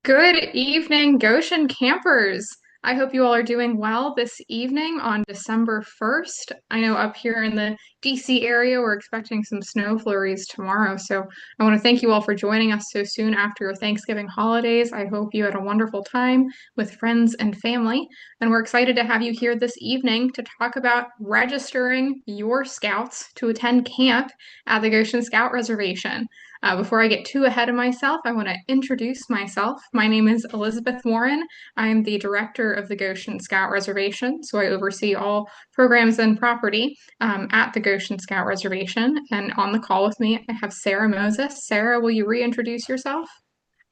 Good evening, Goshen campers. I hope you all are doing well this evening on December 1st. I know up here in the DC area, we're expecting some snow flurries tomorrow. So I want to thank you all for joining us so soon after your Thanksgiving holidays. I hope you had a wonderful time with friends and family. And we're excited to have you here this evening to talk about registering your scouts to attend camp at the Goshen Scout Reservation. Before I get too ahead of myself, I want to introduce myself. My name is Elizabeth Warren. I am the director of the Goshen Scout Reservation, so I oversee all programs and property at the Goshen Scout Reservation. And on the call with me, I have Sarah Moses. Sarah, will you reintroduce yourself?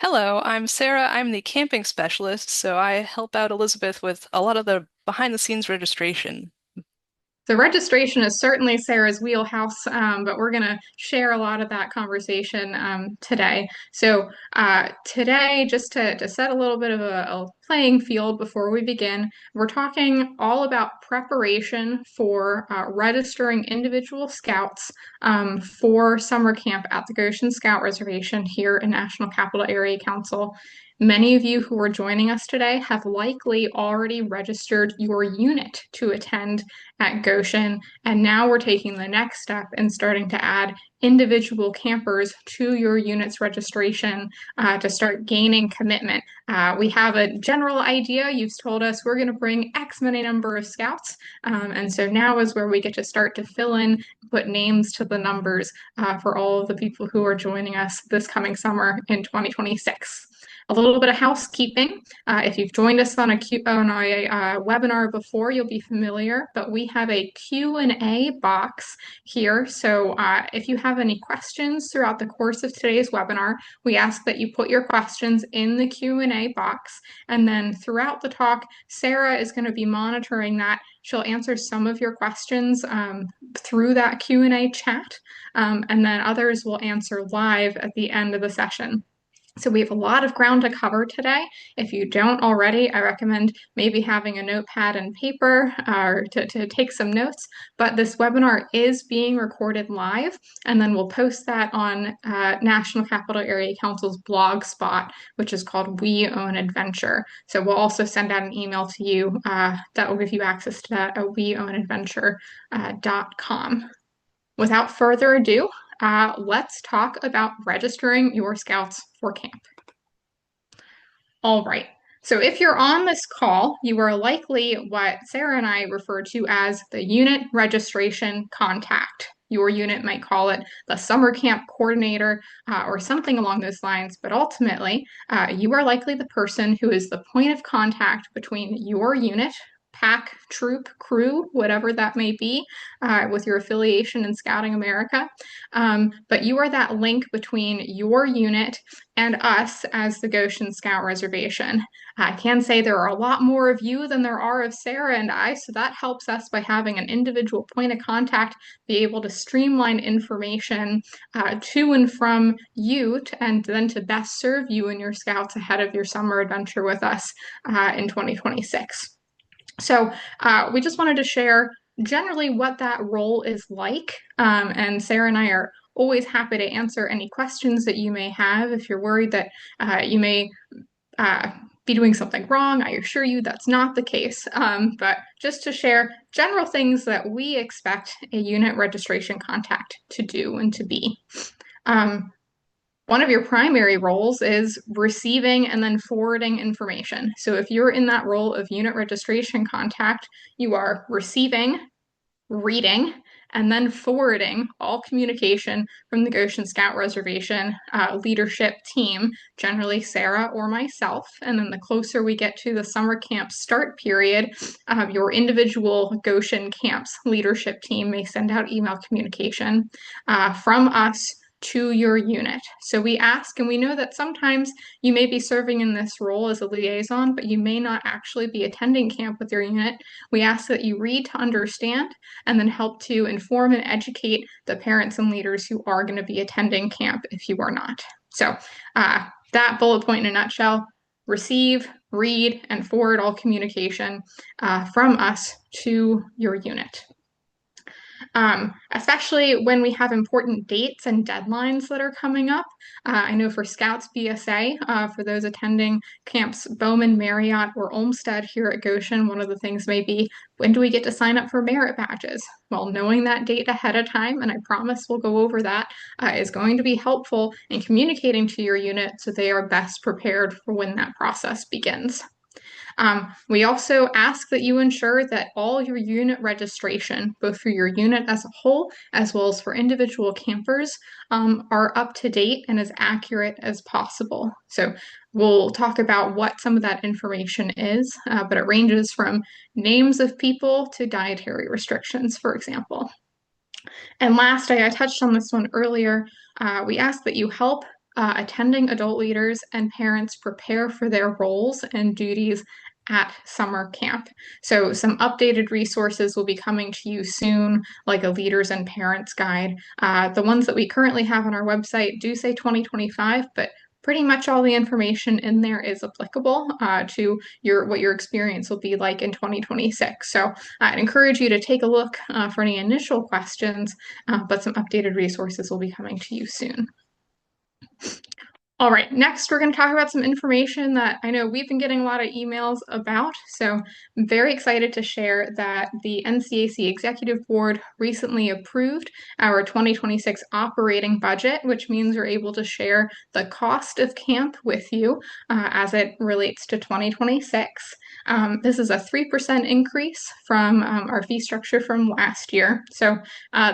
Hello, I'm Sarah. I'm the camping specialist, so I help out Elizabeth with a lot of the behind the scenes registration. The registration is certainly Sarah's wheelhouse, but we're going to share a lot of that conversation today. Today, just to set a little bit of a playing field before we begin, we're talking all about preparation for registering individual scouts for summer camp at the Goshen Scout Reservation here in National Capital Area Council. Many of you who are joining us today have likely already registered your unit to attend at Goshen. And now we're taking the next step and starting to add individual campers to your unit's registration to start gaining commitment. We have a general idea. You've told us we're going to bring X many number of scouts. And so now is where we get to start to fill in, put names to the numbers for all of the people who are joining us this coming summer in 2026. A little bit of housekeeping. If you've joined us on a webinar before, you'll be familiar, but we have a Q&A box here. So if you have any questions throughout the course of today's webinar, we ask that you put your questions in the Q&A box. And then throughout the talk, Sarah is going to be monitoring that. She'll answer some of your questions through that Q&A chat, and then others will answer live at the end of the session. So we have a lot of ground to cover today. If you don't already, I recommend maybe having a notepad and paper or to take some notes. But this webinar is being recorded live, and then we'll post that on National Capital Area Council's blog spot, which is called We Own Adventure. So we'll also send out an email to you that will give you access to that at weownadventure.com. Without further ado, let's talk about registering your scouts for camp. All right. So if you're on this call, you are likely what Sarah and I refer to as the unit registration contact. Your unit might call it the summer camp coordinator or something along those lines, but ultimately, you are likely the person who is the point of contact between your unit, pack, troop, crew, whatever that may be, with your affiliation in Scouting America. But you are that link between your unit and us as the Goshen Scout Reservation. I can say there are a lot more of you than there are of Sarah and I, so that helps us by having an individual point of contact, be able to streamline information to and from you, and then to best serve you and your scouts ahead of your summer adventure with us in 2026. So we just wanted to share generally what that role is like. And Sarah and I are always happy to answer any questions that you may have. If you're worried that you may be doing something wrong, I assure you that's not the case. But just to share general things that we expect a unit registration contact to do and to be. One of your primary roles is receiving and then forwarding information. So if you're in that role of unit registration contact, you are receiving, reading, and then forwarding all communication from the Goshen Scout Reservation leadership team, generally Sarah or myself. And then the closer we get to the summer camp start period, your individual Goshen camps leadership team may send out email communication from us to your unit. So we ask, and we know that sometimes you may be serving in this role as a liaison, but you may not actually be attending camp with your unit. We ask that you read to understand and then help to inform and educate the parents and leaders who are going to be attending camp if you are not. So that bullet point in a nutshell: receive, read, and forward all communication from us to your unit. especially when we have important dates and deadlines that are coming up. I know for Scouts BSA, for those attending camps Bowman, Marriott, or Olmsted here at Goshen, one of the things may be, when do we get to sign up for merit badges? Well, knowing that date ahead of time, and I promise we'll go over that, is going to be helpful in communicating to your unit so they are best prepared for when that process begins. We also ask that you ensure that all your unit registration, both for your unit as a whole as well as for individual campers, are up to date and as accurate as possible. So we'll talk about what some of that information is, but it ranges from names of people to dietary restrictions, for example. And last, I touched on this one earlier. We ask that you help attending adult leaders and parents prepare for their roles and duties at summer camp. So, some updated resources will be coming to you soon, like a leaders and parents guide. The ones that we currently have on our website do say 2025, but pretty much all the information in there is applicable to what your experience will be like in 2026. So I'd encourage you to take a look for any initial questions, but some updated resources will be coming to you soon. All right, next we're going to talk about some information that I know we've been getting a lot of emails about. So I'm very excited to share that the NCAC Executive Board recently approved our 2026 operating budget, which means we're able to share the cost of camp with you as it relates to 2026. This is a 3% increase from our fee structure from last year. So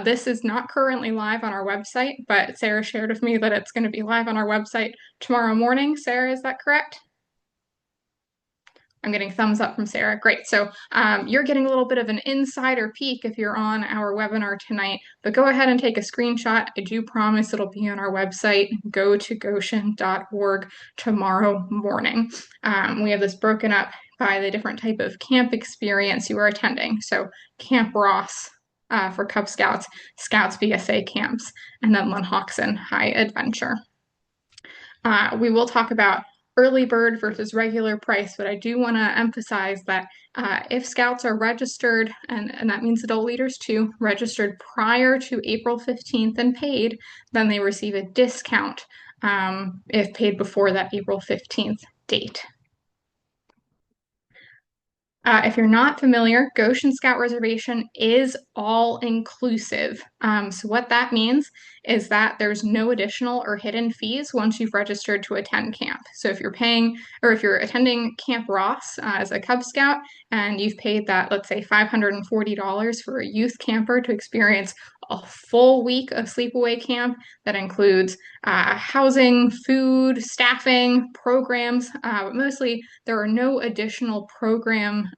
this is not currently live on our website, but Sarah shared with me that it's going to be live on our website tomorrow morning. Sarah, is that correct? I'm getting thumbs up from Sarah. Great. So you're getting a little bit of an insider peek if you're on our webinar tonight, but go ahead and take a screenshot. I do promise it'll be on our website. Go to goshen.org tomorrow morning. We have this broken up by the different type of camp experience you are attending. So Camp Ross for Cub Scouts, Scouts BSA camps, and then Lunhoxen High Adventure. We will talk about early bird versus regular price, but I do want to emphasize that if scouts are registered, and that means adult leaders too, registered prior to April 15th and paid, then they receive a discount if paid before that April 15th date. If you're not familiar, Goshen Scout Reservation is all inclusive. So what that means is that there's no additional or hidden fees once you've registered to attend camp. So if you're paying, or if you're attending Camp Ross as a Cub Scout and you've paid that, let's say $540 for a youth camper to experience a full week of sleepaway camp that includes housing, food, staffing, programs, but mostly there are no additional program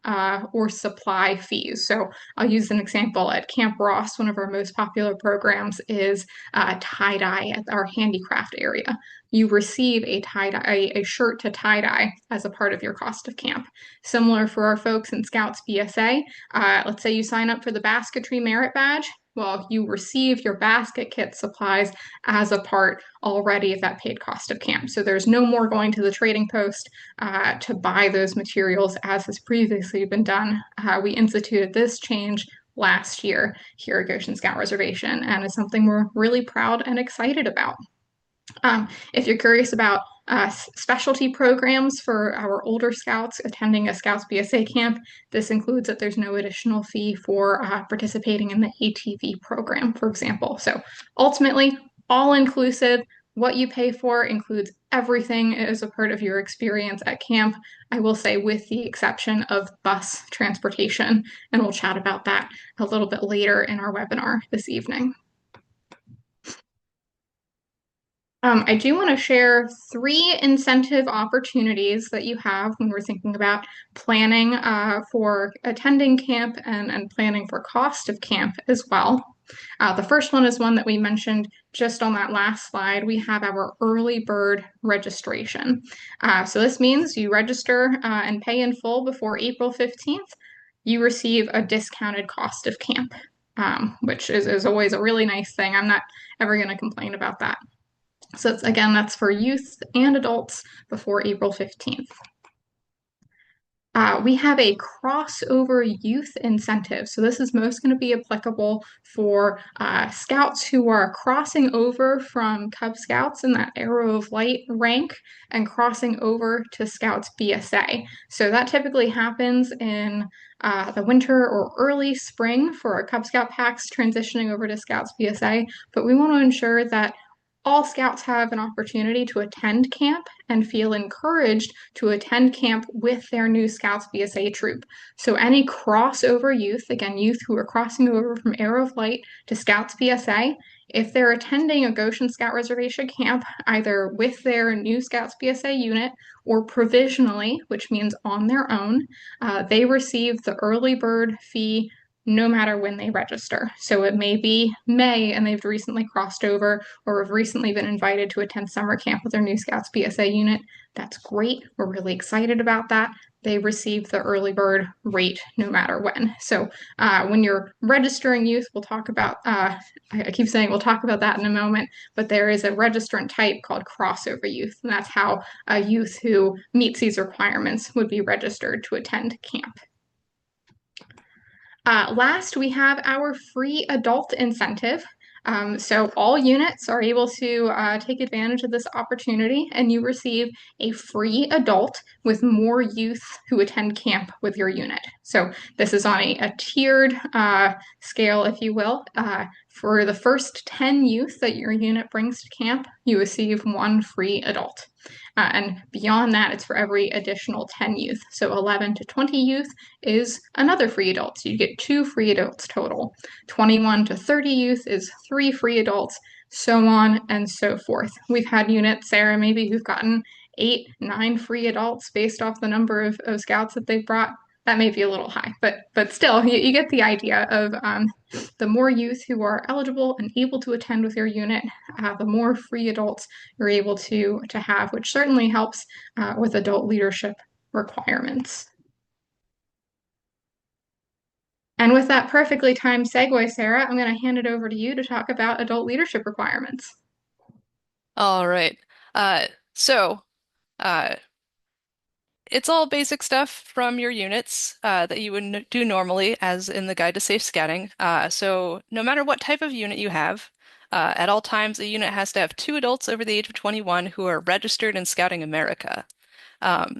or supply fees. So I'll use an example at Camp Ross. One of our most popular programs is tie-dye at our handicraft area. You receive a tie-dye, a shirt to tie-dye as a part of your cost of camp. Similar for our folks in Scouts BSA. Let's say you sign up for the basketry merit badge. Well, you receive your basket kit supplies as a part already of that paid cost of camp. So there's no more going to the trading post to buy those materials as has previously been done. We instituted this change last year here at Goshen Scout Reservation, and it's something we're really proud and excited about. If you're curious about specialty programs for our older scouts attending a Scouts BSA camp, this includes that there's no additional fee for participating in the ATV program, for example. So ultimately, all inclusive. What you pay for includes everything as a part of your experience at camp. I will say, with the exception of bus transportation, and we'll chat about that a little bit later in our webinar this evening. I do want to share 3 incentive opportunities that you have when we're thinking about planning for attending camp and planning for cost of camp as well. The first one is one that we mentioned just on that last slide. We have our early bird registration. So this means you register and pay in full before April 15th. You receive a discounted cost of camp, which is always a really nice thing. I'm not ever going to complain about that. So again, that's for youth and adults before April 15th. We have a crossover youth incentive. So this is most going to be applicable for scouts who are crossing over from Cub Scouts in that Arrow of Light rank and crossing over to Scouts BSA. So that typically happens in the winter or early spring for our Cub Scout packs transitioning over to Scouts BSA. But we want to ensure that all scouts have an opportunity to attend camp and feel encouraged to attend camp with their new Scouts BSA troop. So, any crossover youth, again, youth who are crossing over from Arrow of Light to Scouts BSA, if they're attending a Goshen Scout Reservation camp, either with their new Scouts BSA unit or provisionally, which means on their own, they receive the early bird fee no matter when they register. So it may be May and they've recently crossed over or have recently been invited to attend summer camp with their new Scouts BSA unit. That's great. We're really excited about that. They receive the early bird rate no matter when. So when you're registering youth, we'll talk about, I keep saying we'll talk about that in a moment, but there is a registrant type called crossover youth. And that's how a youth who meets these requirements would be registered to attend camp. Last, we have our free adult incentive. So all units are able to take advantage of this opportunity, and you receive a free adult with more youth who attend camp with your unit. So this is on a tiered scale, if you will. For the first 10 youth that your unit brings to camp, you receive one free adult. And beyond that, it's for every additional 10 youth. So 11 to 20 youth is another free adult. So you get two free adults total. 21 to 30 youth is three free adults, so on and so forth. We've had units, Sarah, maybe who've gotten 8, 9 free adults based off the number of scouts that they've brought. That may be a little high, but still, you get the idea of the more youth who are eligible and able to attend with your unit, the more free adults you're able to have, which certainly helps with adult leadership requirements. And with that perfectly timed segue, Sarah, I'm going to hand it over to you to talk about adult leadership requirements. All right. Uh, so uh, it's all basic stuff from your units that you would do normally, as in the Guide to Safe Scouting. So no matter what type of unit you have, at all times a unit has to have two adults over the age of 21 who are registered in Scouting America.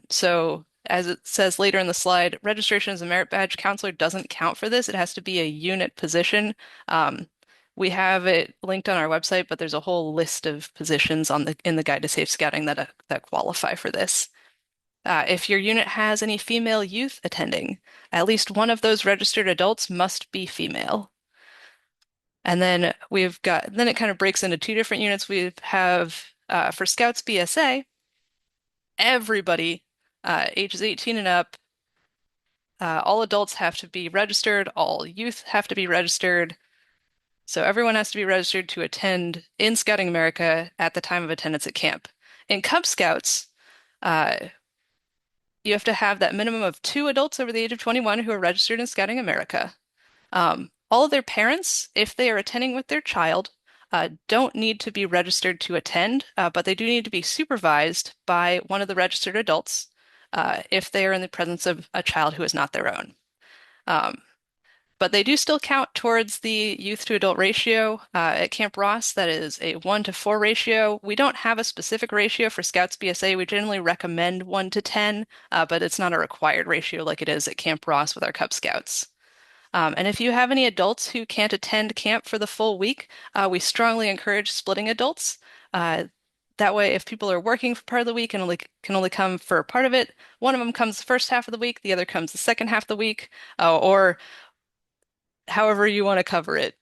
So as it says later in the slide, registration as a merit badge counselor doesn't count for this. It has to be a unit position. Um, we have it linked on our website, but there's a whole list of positions on the in the Guide to Safe Scouting that qualify for this. If your unit has any female youth attending, at least one of those registered adults must be female. And then then it kind of breaks into two different units. We have for Scouts BSA, everybody ages 18 and up, all adults have to be registered, all youth have to be registered. So everyone has to be registered to attend in Scouting America at the time of attendance at camp. In Cub Scouts, uh, you have to have that minimum of two adults over the age of 21 who are registered in Scouting America. All of their parents, if they are attending with their child, don't need to be registered to attend, but they do need to be supervised by one of the registered adults if they are in the presence of a child who is not their own. Um, but they do still count towards the youth to adult ratio. At Camp Ross, that is a 1 to 4 ratio. We don't have a specific ratio for Scouts BSA. We generally recommend 1 to 10, but it's not a required ratio like it is at Camp Ross with our Cub Scouts. And if you have any adults who can't attend camp for the full week, we strongly encourage splitting adults. That way, if people are working for part of the week and can only come for part of it, one of them comes the first half of the week, the other comes the second half of the week, or however you want to cover it.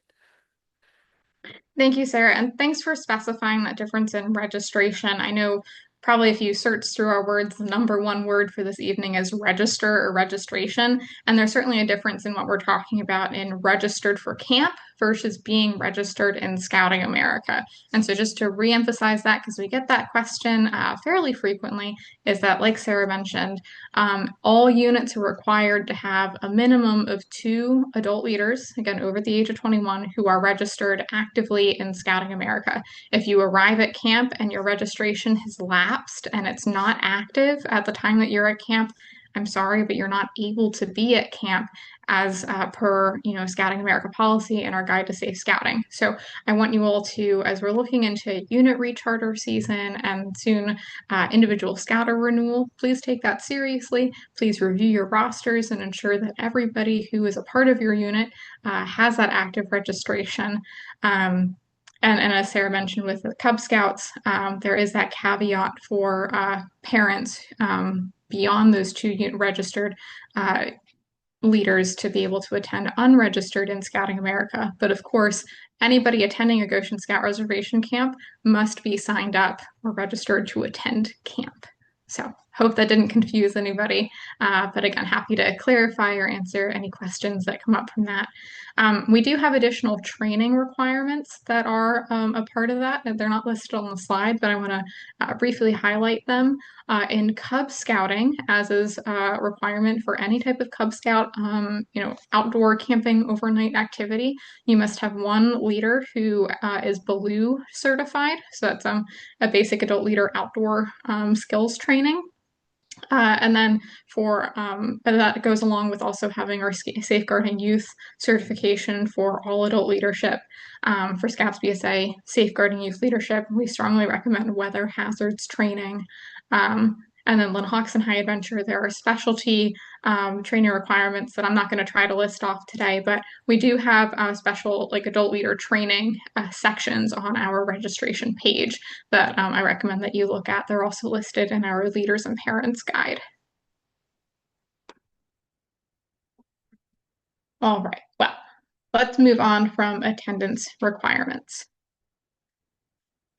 Thank you, Sarah, and thanks for specifying that difference in registration. I know probably if you search through our words, the number one word for this evening is register or registration, and there's certainly a difference in what we're talking about in registered for camp versus being registered in Scouting America. And so just to reemphasize that, because we get that question fairly frequently, is that, like Sarah mentioned, all units are required to have a minimum of two adult leaders, again, over the age of 21, who are registered actively in Scouting America. If you arrive at camp and your registration has lapsed and it's not active at the time that you're at camp, I'm sorry, but you're not able to be at camp as per, Scouting America policy and our guide to safe scouting. So I want you all to, as we're looking into unit recharter season and soon individual scouter renewal, please take that seriously. Please review your rosters and ensure that everybody who is a part of your unit has that active registration. And as Sarah mentioned with the Cub Scouts, there is that caveat for parents beyond those two registered uh, leaders to be able to attend unregistered in Scouting America. But of course, anybody attending a Goshen Scout Reservation camp must be signed up or registered to attend camp. So hope that didn't confuse anybody. But again, happy to clarify or answer any questions that come up from that. We do have additional training requirements that are a part of that. They're not listed on the slide, but I want to briefly highlight them. In Cub Scouting, as is a requirement for any type of Cub Scout, outdoor camping overnight activity, you must have one leader who is Blue certified. So that's a basic adult leader outdoor skills training. And then that goes along with also having our safeguarding youth certification for all adult leadership. For Scouts BSA, safeguarding youth leadership, we strongly recommend weather hazards training. And then Linhawks and High Adventure, there are specialty training requirements that I'm not going to try to list off today, but we do have special like adult leader training sections on our registration page that I recommend that you look at. They're also listed in our Leaders and Parents Guide. All right, well, let's move on from attendance requirements.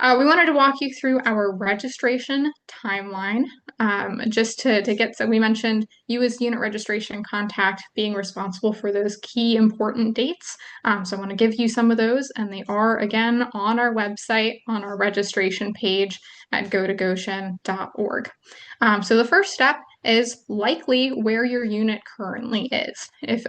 We wanted to walk you through our registration timeline, just to get, so we mentioned you as unit registration contact being responsible for those key important dates. So I want to give you some of those, and they are, again, on our website, on our registration page at gotogoshen.org. So the first step is likely where your unit currently is. If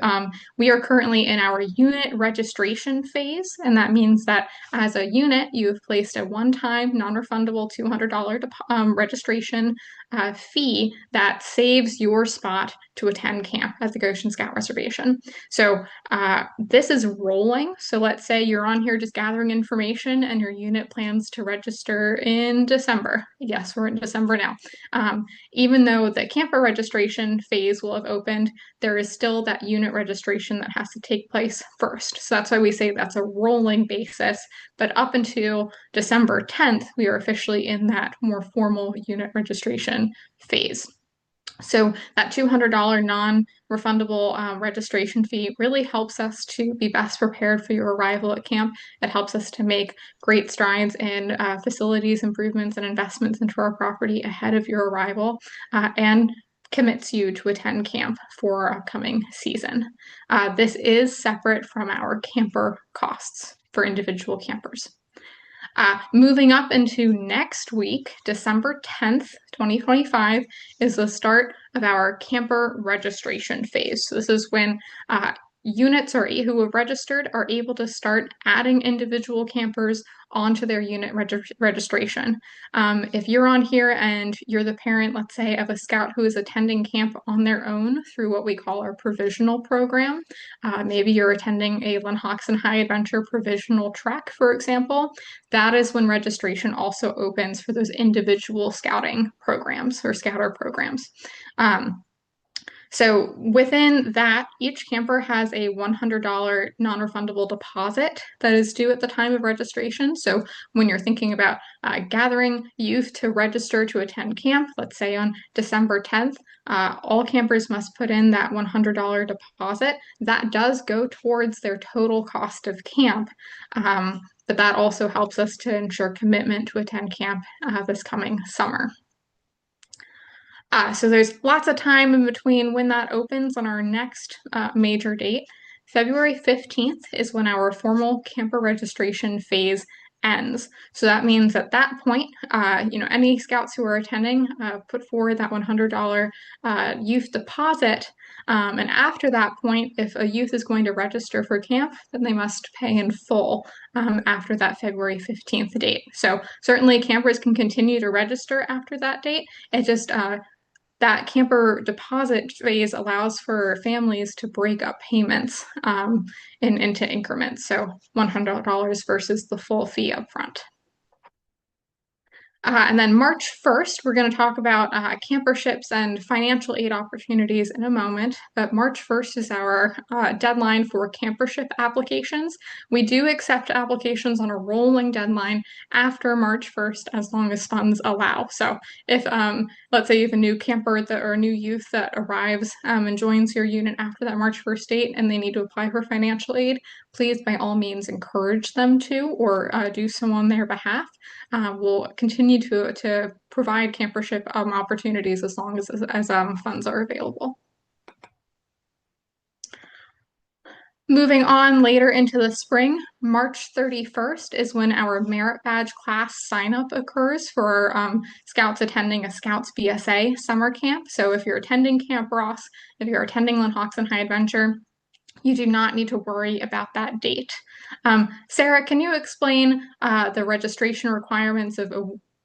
we are currently in our unit registration phase, and that means that as a unit, you have placed a one-time non-refundable $200 registration fee that saves your spot to attend camp at the Goshen Scout Reservation. So this is rolling. So let's say you're on here just gathering information and your unit plans to register in December. Yes, we're in December now. Even though the camper registration phase will have opened, there is still that unit registration that has to take place first. So that's why we say that's a rolling basis. But up until December 10th, we are officially in that more formal unit registration phase. So that $200 non-refundable registration fee really helps us to be best prepared for your arrival at camp. It helps us to make great strides in facilities improvements and investments into our property ahead of your arrival, and commits you to attend camp for our upcoming season. This is separate from our camper costs for individual campers. Moving up into next week, December 10th, 2025, is the start of our camper registration phase. So this is when units who have registered are able to start adding individual campers onto their unit registration. If you're on here and you're the parent, let's say, of a scout who is attending camp on their own through what we call our provisional program, maybe you're attending a Linhawks and High Adventure provisional trek, for example, that is when registration also opens for those individual scouting programs or scouter programs. So within that, each camper has a $100 non-refundable deposit that is due at the time of registration. So when you're thinking about gathering youth to register to attend camp, let's say on December 10th, all campers must put in that $100 deposit. That does go towards their total cost of camp. But that also helps us to ensure commitment to attend camp this coming summer. So there's lots of time in between when that opens on our next major date. February 15th is when our formal camper registration phase ends. So that means at that point, any scouts who are attending put forward that $100 youth deposit. And after that point, if a youth is going to register for camp, then they must pay in full after that February 15th date. So certainly campers can continue to register after that date. It just that camper deposit phase allows for families to break up payments into increments, so $100 versus the full fee up front. And then March 1st, we're going to talk about camperships and financial aid opportunities in a moment. But March 1st is our deadline for campership applications. We do accept applications on a rolling deadline after March 1st as long as funds allow. So if, let's say, you have a new camper or a new youth that arrives and joins your unit after that March 1st date and they need to apply for financial aid, please by all means encourage them to or do so on their behalf. We'll continue to provide campership opportunities as long as funds are available. Moving on later into the spring, March 31st is when our merit badge class sign up occurs for scouts attending a Scouts BSA summer camp. So if you're attending Camp Ross, if you're attending Lynn-Hoxton High Adventure, you do not need to worry about that date. Sarah, can you explain the registration requirements of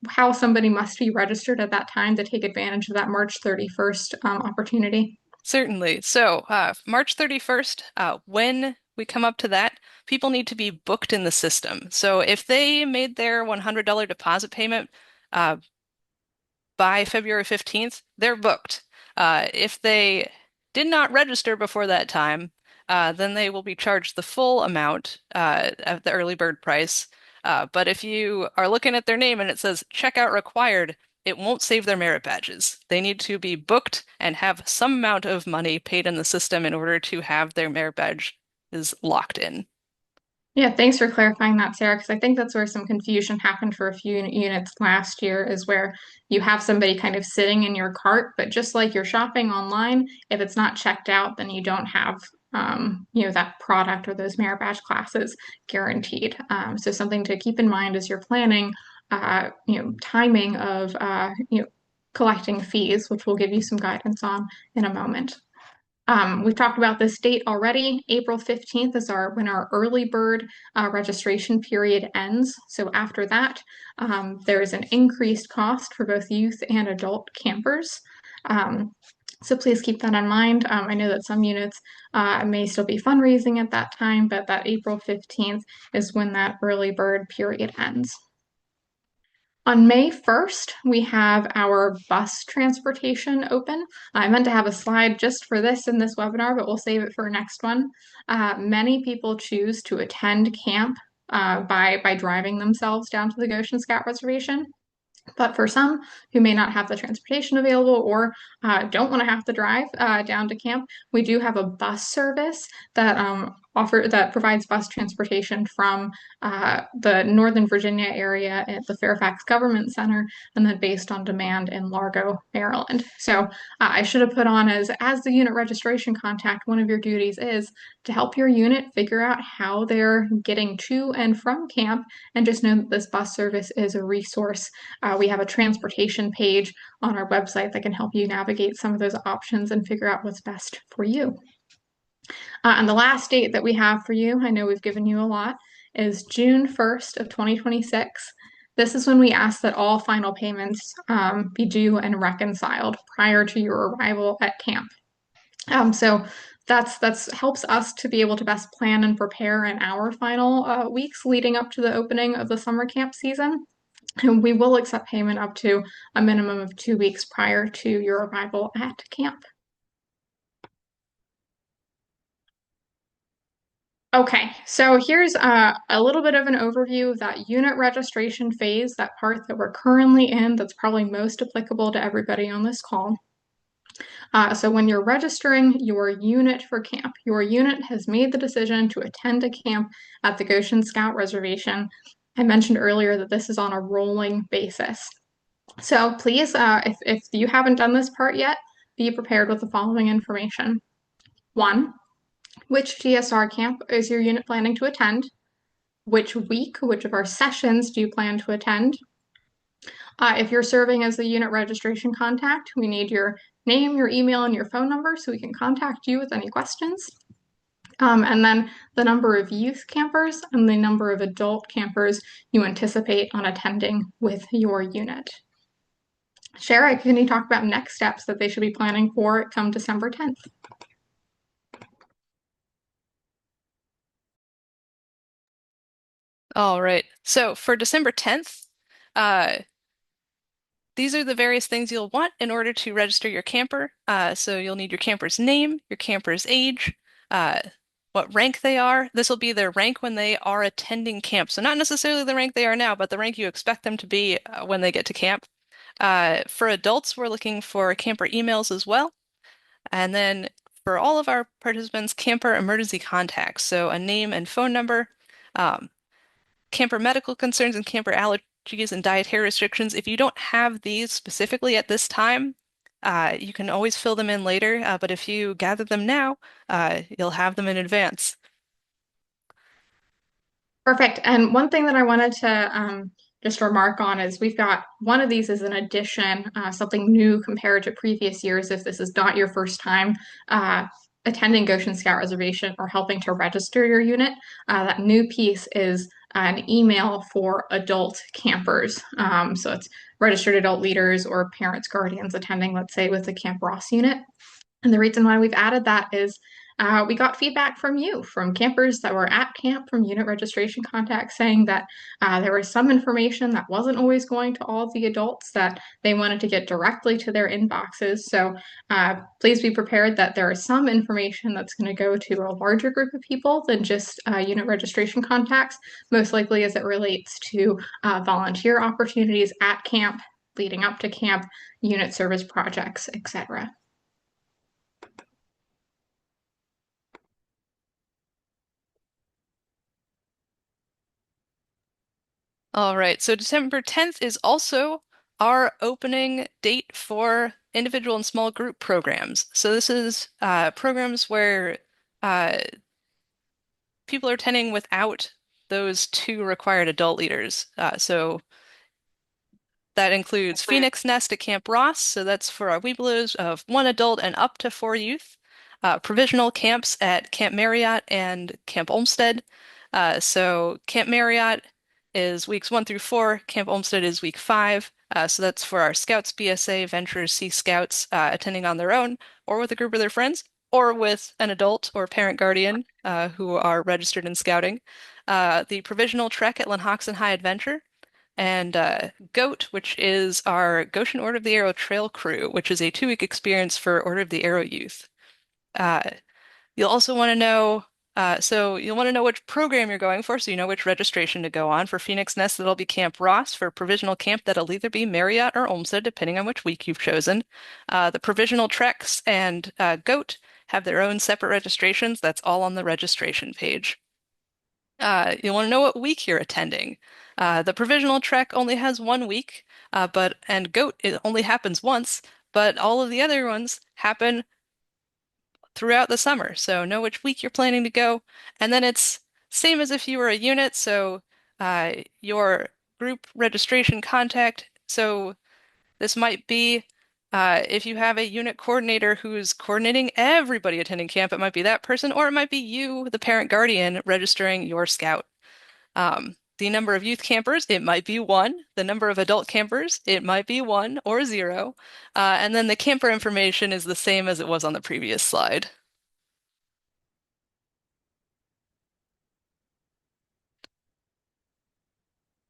how somebody must be registered at that time to take advantage of that March 31st opportunity? Certainly. So, March 31st, when we come up to that, people need to be booked in the system. So, if they made their $100 deposit payment by February 15th, they're booked. If they did not register before that time, then they will be charged the full amount of the early bird price. But if you are looking at their name and it says checkout required, it won't save their merit badges. They need to be booked and have some amount of money paid in the system in order to have their merit badge is locked in. Yeah, thanks for clarifying that, Sarah, because I think that's where some confusion happened for a few units last year, is where you have somebody kind of sitting in your cart, but just like you're shopping online, if it's not checked out, then you don't have, that product or those merit badge classes guaranteed. So something to keep in mind as you're planning, timing of, collecting fees, which we'll give you some guidance on in a moment. We've talked about this date already. April 15th is when our early bird registration period ends. So after that, there is an increased cost for both youth and adult campers. So please keep that in mind. I know that some units may still be fundraising at that time, but that April 15th is when that early bird period ends. On May 1st, we have our bus transportation open. I meant to have a slide just for this in this webinar, but we'll save it for a next one. Many people choose to attend camp by driving themselves down to the Goshen Scout Reservation. But for some who may not have the transportation available or don't want to have to drive down to camp, we do have a bus service that provides bus transportation from the Northern Virginia area at the Fairfax Government Center, and then based on demand in Largo, Maryland. So I should have put on as the unit registration contact, one of your duties is to help your unit figure out how they're getting to and from camp, and just know that this bus service is a resource. We have a transportation page on our website that can help you navigate some of those options and figure out what's best for you. And the last date that we have for you, I know we've given you a lot, is June 1st of 2026. This is when we ask that all final payments be due and reconciled prior to your arrival at camp. So that's helps us to be able to best plan and prepare in our final weeks leading up to the opening of the summer camp season. And we will accept payment up to a minimum of 2 weeks prior to your arrival at camp. Okay, so here's a little bit of an overview of that unit registration phase, that part that we're currently in that's probably most applicable to everybody on this call. So when you're registering your unit for camp, your unit has made the decision to attend a camp at the Goshen Scout Reservation. I mentioned earlier that this is on a rolling basis. So please, if you haven't done this part yet, be prepared with the following information. One, which GSR camp is your unit planning to attend? Which week, which of our sessions do you plan to attend? If you're serving as the unit registration contact, we need your name, your email, and your phone number so we can contact you with any questions. And then the number of youth campers and the number of adult campers you anticipate on attending with your unit. Shara, can you talk about next steps that they should be planning for come December 10th? All right. So for December 10th, uh, these are the various things you'll want in order to register your camper. So you'll need your camper's name, your camper's age, uh, what rank they are. This will be their rank when they are attending camp. So not necessarily the rank they are now, but the rank you expect them to be when they get to camp. For adults, we're looking for camper emails as well. And then for all of our participants, camper emergency contacts. So a name and phone number. Um, Camper medical concerns and camper allergies and dietary restrictions. If you don't have these specifically at this time, you can always fill them in later. But if you gather them now, you'll have them in advance. Perfect. And one thing that I wanted to just remark on is we've got one of these as an addition, something new compared to previous years. If this is not your first time attending Goshen Scout Reservation or helping to register your unit, that new piece is an email for adult campers. So it's registered adult leaders or parents, guardians attending, let's say, with the Camp Ross unit. And the reason why we've added that is we got feedback from you, from campers that were at camp, from unit registration contacts, saying that there was some information that wasn't always going to all of the adults that they wanted to get directly to their inboxes. So please be prepared that there is some information that's going to go to a larger group of people than just unit registration contacts, most likely as it relates to volunteer opportunities at camp, leading up to camp, unit service projects, etc. All right, so December 10th is also our opening date for individual and small group programs. So this is programs where uh, people are attending without those two required adult leaders. So that includes Phoenix Nest at Camp Ross, so that's for our Webelos of one adult and up to four youth. Provisional camps at Camp Marriott and Camp Olmsted. So Camp Marriott is weeks 1 through 4. Camp Olmsted is week 5. So that's for our Scouts, BSA, Venturers, Sea Scouts attending on their own or with a group of their friends or with an adult or parent guardian who are registered in scouting. The provisional trek at Lanhoxen High Adventure and GOAT, which is our Goshen Order of the Arrow Trail Crew, which is a 2-week experience for Order of the Arrow youth. Uh, you'll also want to know, so you'll want to know which program you're going for, so you know which registration to go on. For Phoenix Nest, that'll be Camp Ross. For provisional camp, that'll either be Marriott or Olmsted, depending on which week you've chosen. The provisional treks and GOAT have their own separate registrations. That's all on the registration page. You'll want to know what week you're attending. The provisional trek only has 1 week, and GOAT it only happens once, but all of the other ones happen throughout the summer. So know which week you're planning to go, and then it's same as if you were a unit. So your group registration contact. So this might be if you have a unit coordinator who's coordinating everybody attending camp, it might be that person, or it might be you, the parent guardian, registering your scout. The number of youth campers, it might be 1. The number of adult campers, it might be 1 or 0. And then the camper information is the same as it was on the previous slide.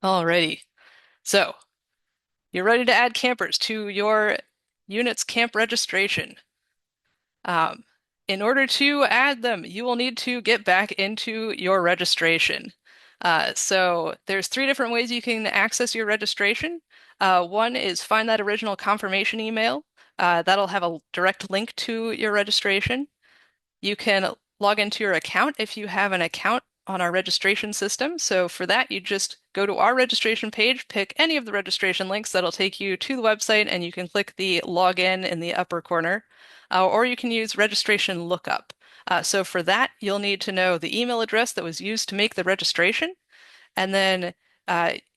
Alrighty. So, you're ready to add campers to your unit's camp registration. Um, in order to add them, you will need to get back into your registration. So there's 3 different ways you can access your registration. One is find that original confirmation email. That'll have a direct link to your registration. You can log into your account if you have an account on our registration system. So for that, you just go to our registration page, pick any of the registration links that'll take you to the website, and you can click the login in the upper corner, or you can use registration lookup. So for that, you'll need to know the email address that was used to make the registration, and then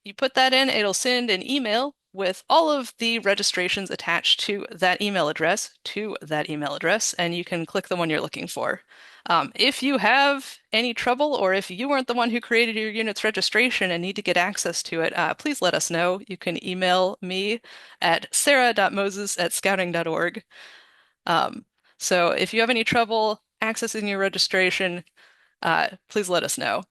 you put that in, it'll send an email with all of the registrations attached to that email address, and you can click the one you're looking for. If you have any trouble, or if you weren't the one who created your unit's registration and need to get access to it, please let us know. You can email me at sarah.moses@scouting.org. Um, so if you have any trouble accessing your registration, please let us know.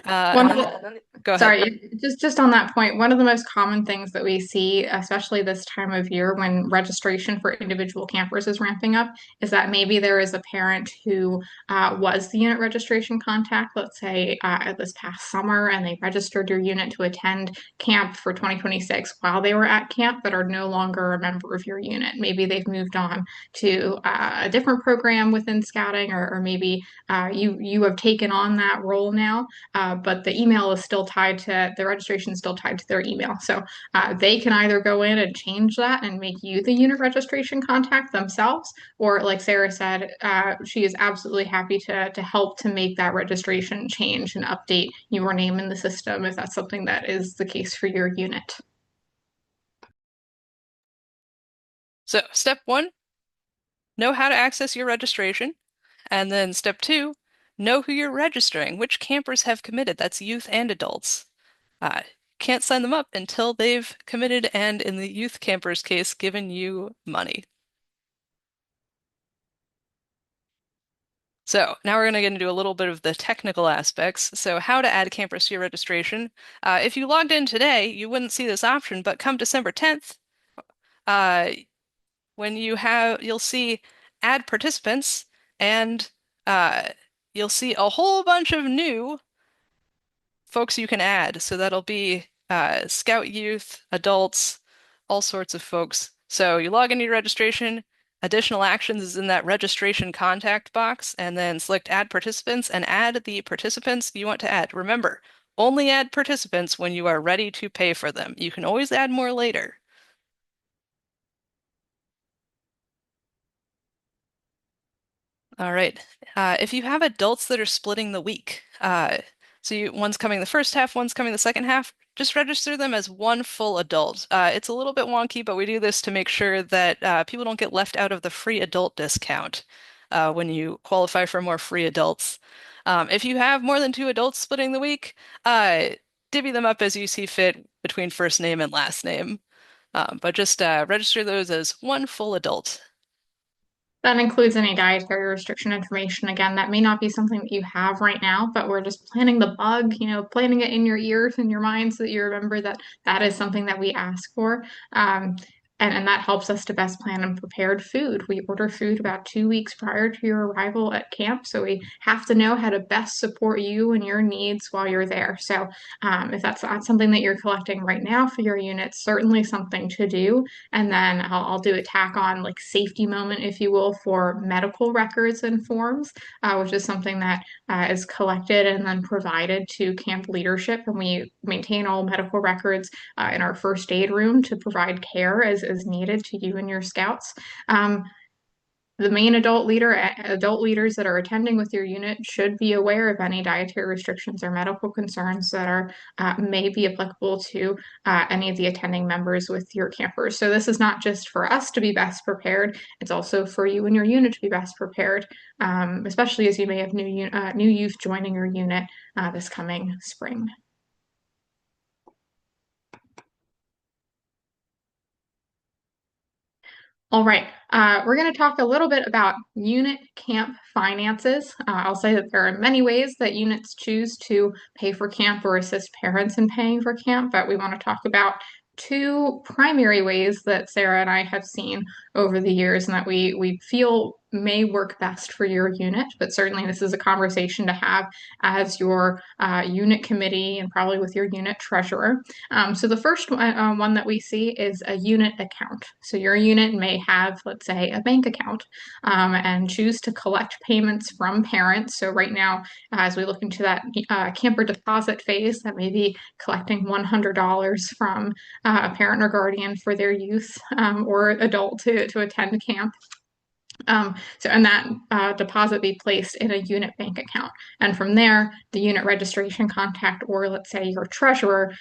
One Uh, of the, Go ahead. sorry, just on that point, one of the most common things that we see, especially this time of year when registration for individual campers is ramping up, is that maybe there is a parent who was the unit registration contact, let's say this past summer, and they registered your unit to attend camp for 2026 while they were at camp, but are no longer a member of your unit. Maybe they've moved on to a different program within scouting, or maybe you have taken on that role now, but the email is still tied to the registration is still tied to their email. So they can either go in and change that and make you the unit registration contact themselves, or like Sarah said, she is absolutely happy to help to make that registration change and update your name in the system if that's something that is the case for your unit. So, step one, know how to access your registration. And then step two, know who you're registering, which campers have committed. That's youth and adults. Can't sign them up until they've committed and, in the youth campers case, given you money. So now we're going to get into a little bit of the technical aspects. So how to add campers to your registration. If you logged in today, you wouldn't see this option, but come December 10th, uh, you'll see add participants, and uh, you'll see a whole bunch of new folks you can add. So that'll be Scout youth, adults, all sorts of folks. So you log into your registration, additional actions is in that registration contact box, and then select add participants and add the participants you want to add. Remember, only add participants when you are ready to pay for them. You can always add more later. All right. If you have adults that are splitting the week, one's coming the first half, one's coming the second half, just register them as one full adult. It's a little bit wonky, but we do this to make sure that people don't get left out of the free adult discount when you qualify for more free adults. If you have more than two adults splitting the week, uh, divvy them up as you see fit between first name and last name. But just register those as one full adult. That includes any dietary restriction information. Again, that may not be something that you have right now, but we're just planting the bug, planting it in your ears and your mind so that you remember that that is something that we ask for. Um, and that helps us to best plan and prepared food. We order food about 2 weeks prior to your arrival at camp, so we have to know how to best support you and your needs while you're there. So if that's not something that you're collecting right now for your unit, certainly something to do. And then I'll do a tack on like safety moment, if you will, for medical records and forms, which is something that is collected and then provided to camp leadership. And we maintain all medical records in our first aid room to provide care as needed to you and your scouts. The main adult leaders that are attending with your unit should be aware of any dietary restrictions or medical concerns that are may be applicable to any of the attending members with your campers. So this is not just for us to be best prepared; it's also for you and your unit to be best prepared, especially as you may have new youth joining your unit this coming spring. All right, we're going to talk a little bit about unit camp finances. I'll say that there are many ways that units choose to pay for camp or assist parents in paying for camp, but we want to talk about two primary ways that Sarah and I have seen over the years and that we feel may work best for your unit. But certainly, this is a conversation to have as your unit committee and probably with your unit treasurer. So the first one that we see is a unit account. So your unit may have, let's say, a bank account and choose to collect payments from parents. So right now, as we look into that camper deposit phase, that may be collecting $100 from a parent or guardian for their youth or adult to attend camp. And that deposit be placed in a unit bank account. And from there, the unit registration contact, or let's say your treasurer,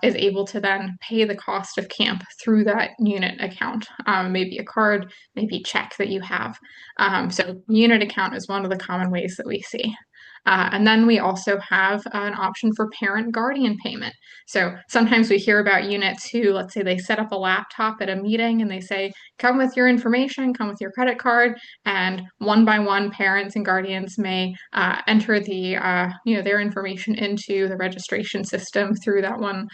is able to then pay the cost of camp through that unit account. Maybe a card, maybe check that you have. So, unit account is one of the common ways that we see. And then we also have an option for parent guardian payment. So sometimes we hear about units who, let's say, they set up a laptop at a meeting and they say, come with your information, come with your credit card, and one by one, parents and guardians may enter their information into the registration system through that one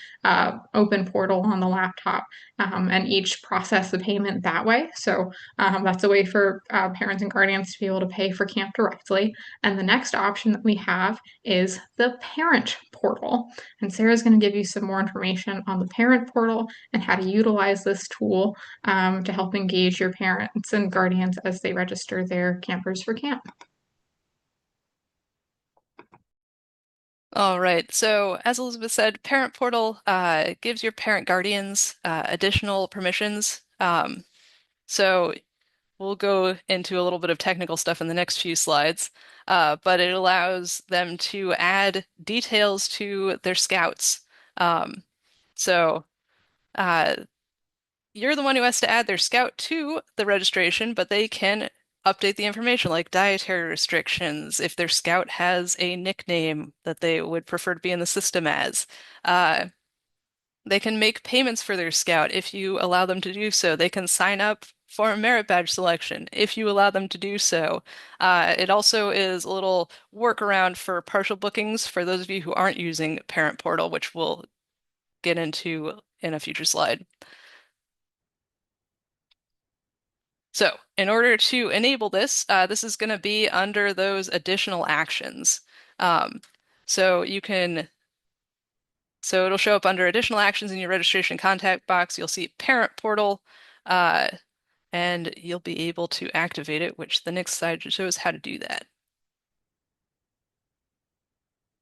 open portal on the laptop, and each process the payment that way. So that's a way for parents and guardians to be able to pay for camp directly. And the next option that we have is the parent portal. And Sarah's going to give you some more information on the parent portal and how to utilize this tool to help engage your parents and guardians as they register their campers for camp. All right. So, as Elizabeth said, Parent Portal gives your parent guardians additional permissions. So, we'll go into a little bit of technical stuff in the next few slides, but it allows them to add details to their scouts. Um, so, uh, you're the one who has to add their scout to the registration, but they can update the information like dietary restrictions, if their scout has a nickname that they would prefer to be in the system as. Uh, they can make payments for their scout if you allow them to do so. They can sign up for a merit badge selection if you allow them to do so. It also is a little workaround for partial bookings for those of you who aren't using Parent Portal, which we'll get into in a future slide. So in order to enable this, this is going to be under those additional actions. Um, so you can, so it'll show up under additional actions in your registration contact box. You'll see parent portal, uh, and you'll be able to activate it, which the next slide shows how to do that.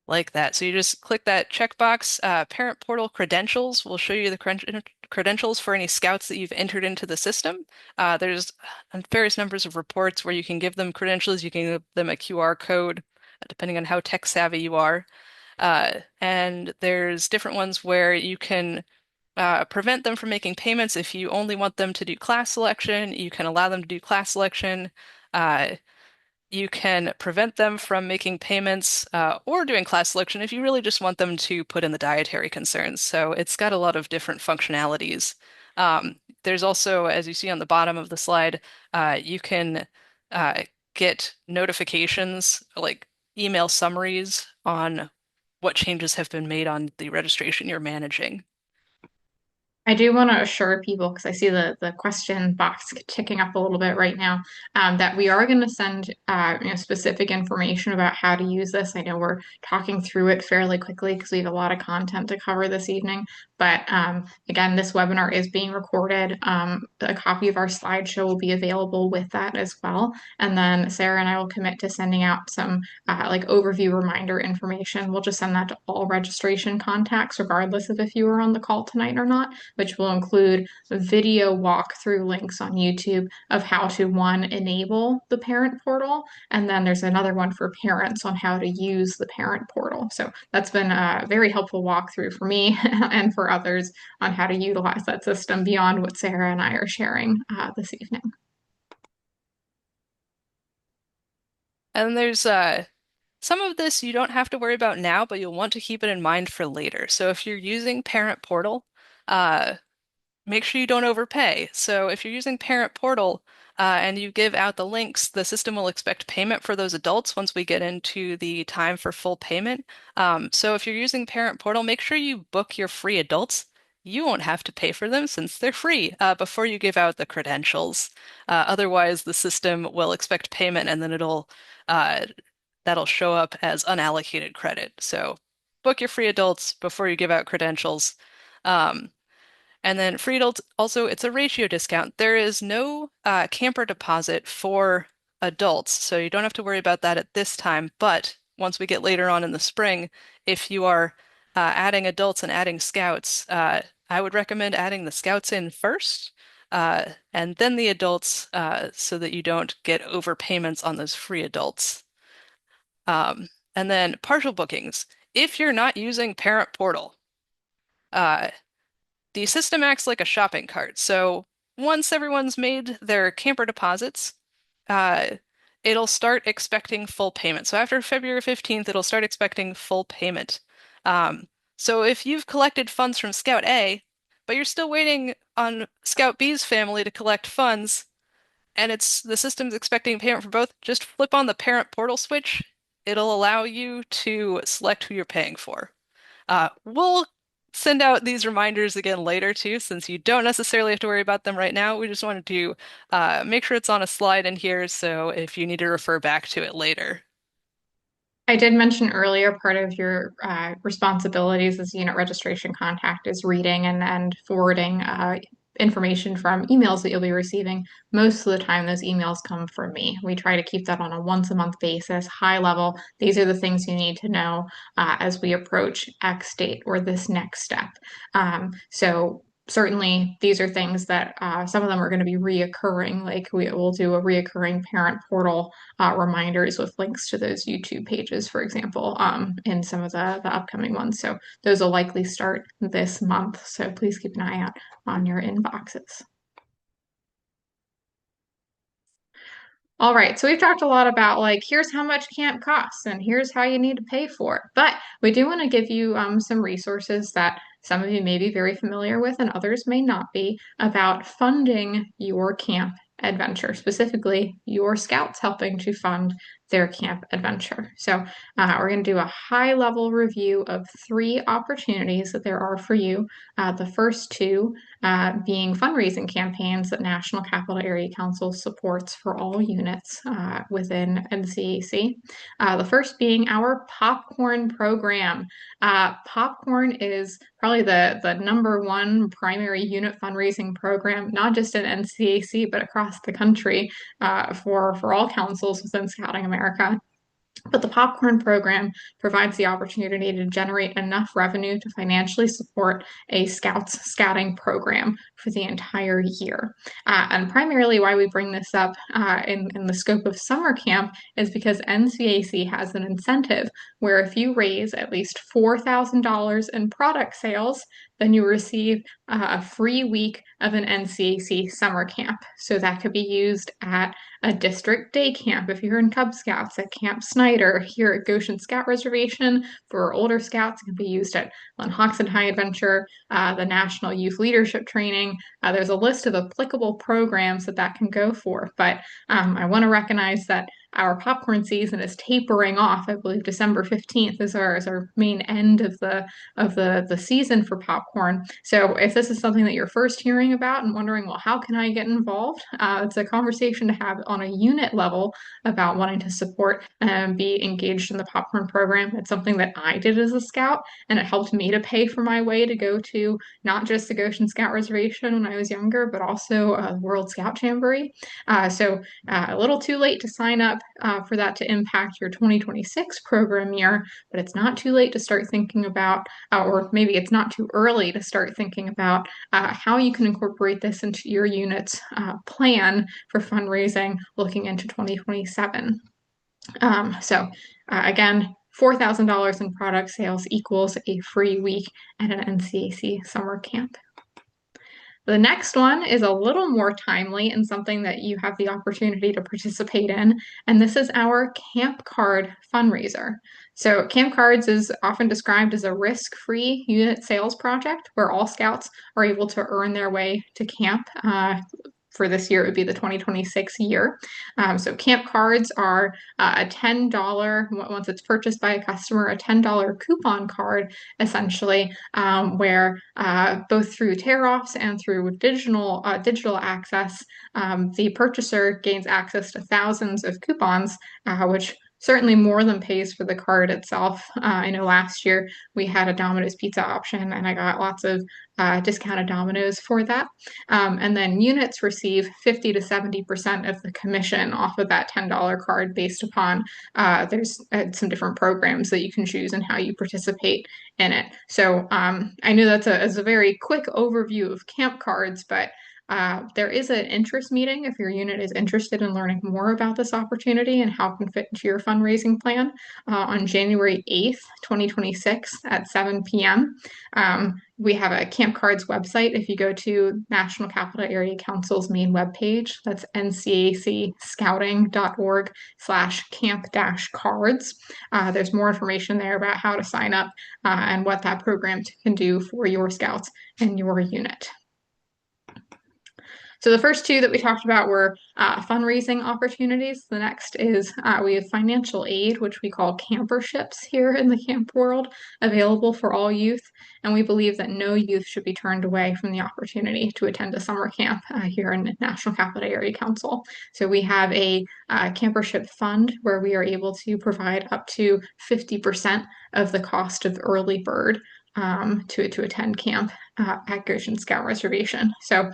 Like that. So you just click that checkbox. Parent portal credentials will show you the credentials for any scouts that you've entered into the system. There's various numbers of reports where you can give them credentials. You can give them a QR code, depending on how tech savvy you are. And there's different ones where you can prevent them from making payments if you only want them to do class selection. You can allow them to do class selection. Uh, you can prevent them from making payments or doing class selection if you really just want them to put in the dietary concerns. So it's got a lot of different functionalities. There's also, as you see on the bottom of the slide, you can uh, get notifications, like email summaries on what changes have been made on the registration you're managing. I do want to assure people, because I see the question box ticking up a little bit right now, that we are going to send specific information about how to use this. I know we're talking through it fairly quickly because we have a lot of content to cover this evening. But again, this webinar is being recorded. A copy of our slideshow will be available with that as well. And then Sarah and I will commit to sending out some like overview reminder information. We'll just send that to all registration contacts, regardless of if you were on the call tonight or not, which will include video walkthrough links on YouTube of how to, one, enable the parent portal, and then there's another one for parents on how to use the parent portal. So that's been a very helpful walkthrough for me and for others on how to utilize that system beyond what Sarah and I are sharing this evening. And there's some of this you don't have to worry about now, but you'll want to keep it in mind for later. So if you're using Parent Portal, uh, make sure you don't overpay. So if you're using Parent Portal and you give out the links, the system will expect payment for those adults once we get into the time for full payment. So if you're using Parent Portal, make sure you book your free adults. You won't have to pay for them since they're free before you give out the credentials. Otherwise, the system will expect payment and then uh, that'll show up as unallocated credit. So book your free adults before you give out credentials. Um, and then free adults, also, it's a ratio discount. There is no camper deposit for adults, so you don't have to worry about that at this time. But once we get later on in the spring, if you are adding adults and adding scouts, I would recommend adding the scouts in first. and then the adults, so that you don't get overpayments on those free adults. And then partial bookings. If you're not using Parent Portal, uh, the system acts like a shopping cart. So once everyone's made their camper deposits, uh, it'll start expecting full payment. So after February 15th, it'll start expecting full payment. Um, so if you've collected funds from Scout A, but you're still waiting on Scout B's family to collect funds, and it's the system's expecting payment for both, just flip on the parent portal switch. It'll allow you to select who you're paying for. We'll send out these reminders again later too, since you don't necessarily have to worry about them right now. We just wanted to make sure it's on a slide in here, so if you need to refer back to it later. I did mention earlier part of your responsibilities as unit registration contact is reading and forwarding information from emails that you'll be receiving. Most of the time, those emails come from me. We try to keep that on a once a month basis, high level. These are the things you need to know as we approach X date or this next step. So certainly these are things that some of them are going to be reoccurring, like we will do a reoccurring parent portal reminders with links to those YouTube pages, for example, in some of the upcoming ones. So those will likely start this month. So please keep an eye out on your inboxes. All right, so we've talked a lot about like here's how much camp costs and here's how you need to pay for it. But we do want to give you some resources that some of you may be very familiar with and others may not be about funding your camp adventure, specifically your scouts helping to fund their camp adventure. So we're going to do a high level review of three opportunities that there are for you. The first two being fundraising campaigns that National Capital Area Council supports for all units within NCAC. The first being our popcorn program. Popcorn is probably the number one primary unit fundraising program, not just in NCAC, but across the country for all councils within Scouting America. But the popcorn program provides the opportunity to generate enough revenue to financially support a scouting program for the entire year. And primarily why we bring this up in the scope of summer camp is because NCAC has an incentive where if you raise at least $4,000 in product sales, then you receive a free week of an NCAC summer camp. So that could be used at a district day camp if you're in Cub Scouts, at Camp Snyder, here at Goshen Scout Reservation for older scouts. It can be used at Lenahoxton High Adventure, the National Youth Leadership Training. There's a list of applicable programs that can go for. But I want to recognize that our popcorn season is tapering off. I believe December 15th is our main end of the season for popcorn. So if this is something that you're first hearing about and wondering, well, how can I get involved? It's a conversation to have on a unit level about wanting to support and be engaged in the popcorn program. It's something that I did as a scout, and it helped me to pay for my way to go to not just the Goshen Scout Reservation when I was younger, but also World Scout Jamboree. So a little too late to sign up for that to impact your 2026 program year, but it's not too late to start thinking about, or maybe it's not too early to start thinking about how you can incorporate this into your unit's plan for fundraising looking into 2027. So again, $4,000 in product sales equals a free week at an NCAC summer camp. The next one is a little more timely and something that you have the opportunity to participate in, and this is our Camp Card fundraiser. So, Camp Cards is often described as a risk-free unit sales project where all scouts are able to earn their way to camp. For this year, it would be the 2026 year. So camp cards are a $10, once it's purchased by a customer, a $10 coupon card, essentially, where both through tear-offs and through digital access, the purchaser gains access to thousands of coupons, which certainly more than pays for the card itself. I know last year we had a Domino's pizza option, and I got lots of discounted Domino's for that. And then units receive 50 to 70% of the commission off of that $10 card based upon there's some different programs that you can choose and how you participate in it. So I know that's a very quick overview of camp cards, but There is an interest meeting if your unit is interested in learning more about this opportunity and how it can fit into your fundraising plan on January 8th, 2026 at 7 p.m. We have a Camp Cards website. If you go to National Capital Area Council's main webpage, that's ncacscouting.org/camp-cards. There's more information there about how to sign up and what that program can do for your scouts and your unit. So the first two that we talked about were fundraising opportunities. The next is we have financial aid, which we call camperships here in the camp world, available for all youth. And we believe that no youth should be turned away from the opportunity to attend a summer camp here in National Capital Area Council. So we have a campership fund where we are able to provide up to 50% of the cost of early bird to attend camp at Goshen Scout Reservation. So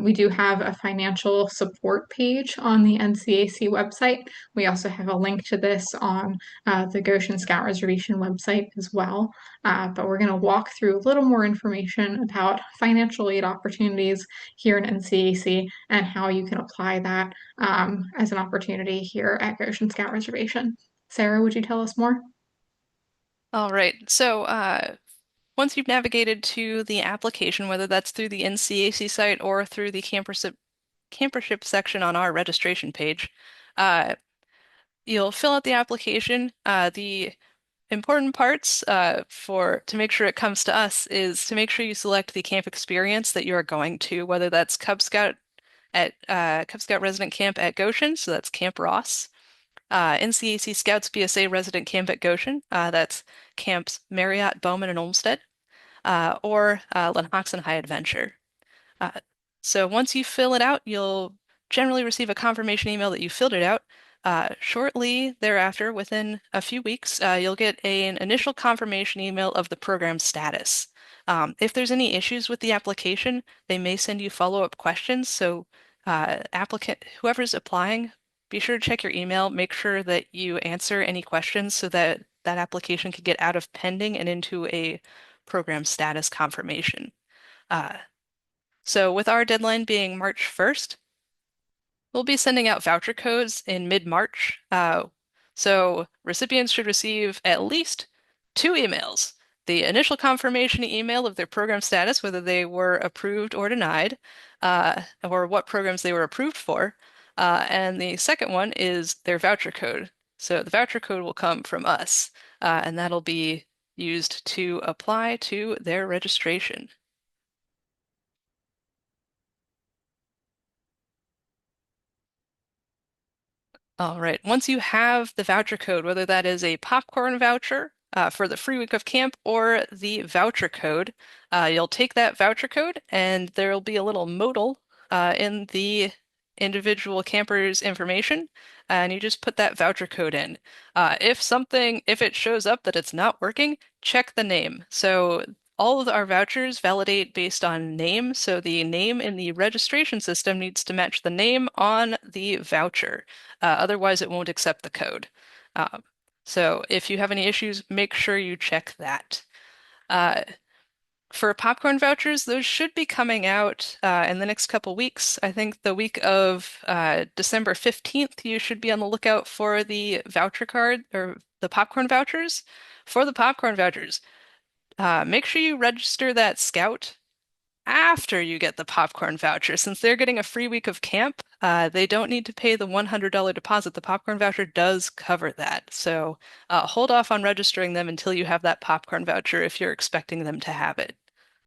we do have a financial support page on the NCAC website. We also have a link to this on the Goshen Scout Reservation website as well. But we're going to walk through a little more information about financial aid opportunities here in NCAC and how you can apply that as an opportunity here at Goshen Scout Reservation. Sarah, would you tell us more? All right. So, once you've navigated to the application, whether that's through the NCAC site or through the campership section on our registration page, uh, you'll fill out the application. The important parts for to make sure it comes to us is to make sure you select the camp experience that you are going to, whether that's Cub Scout Resident Camp at Goshen, so that's Camp Ross. NCAC Scouts BSA Resident Camp at Goshen, that's Camps Marriott, Bowman, and Olmsted, or Lennoxan High Adventure. Uh, so once you fill it out, you'll generally receive a confirmation email that you filled it out. Shortly thereafter, within a few weeks, you'll get an initial confirmation email of the program status. If there's any issues with the application, they may send you follow-up questions. So whoever's applying, be sure to check your email, make sure that you answer any questions so that that application can get out of pending and into a program status confirmation. Uh, so with our deadline being March 1st, we'll be sending out voucher codes in mid-March. So recipients should receive at least two emails. The initial confirmation email of their program status, whether they were approved or denied, or what programs they were approved for. And the second one is their voucher code. So the voucher code will come from us, and that'll be used to apply to their registration. All right. Once you have the voucher code, whether that is a popcorn voucher for the free week of camp or the voucher code, you'll take that voucher code and there'll be a little modal in the individual camper's information, and you just put that voucher code in. If it shows up that it's not working, check the name. So all of our vouchers validate based on name, so the name in the registration system needs to match the name on the voucher. Otherwise, it won't accept the code. Um, so if you have any issues, make sure you check that. Uh, for popcorn vouchers, those should be coming out in the next couple weeks. I think the week of December 15th, you should be on the lookout for the voucher card or the popcorn vouchers. For the popcorn vouchers, make sure you register that scout after you get the popcorn voucher. Since they're getting a free week of camp, they don't need to pay the $100 deposit. The popcorn voucher does cover that. So hold off on registering them until you have that popcorn voucher if you're expecting them to have it.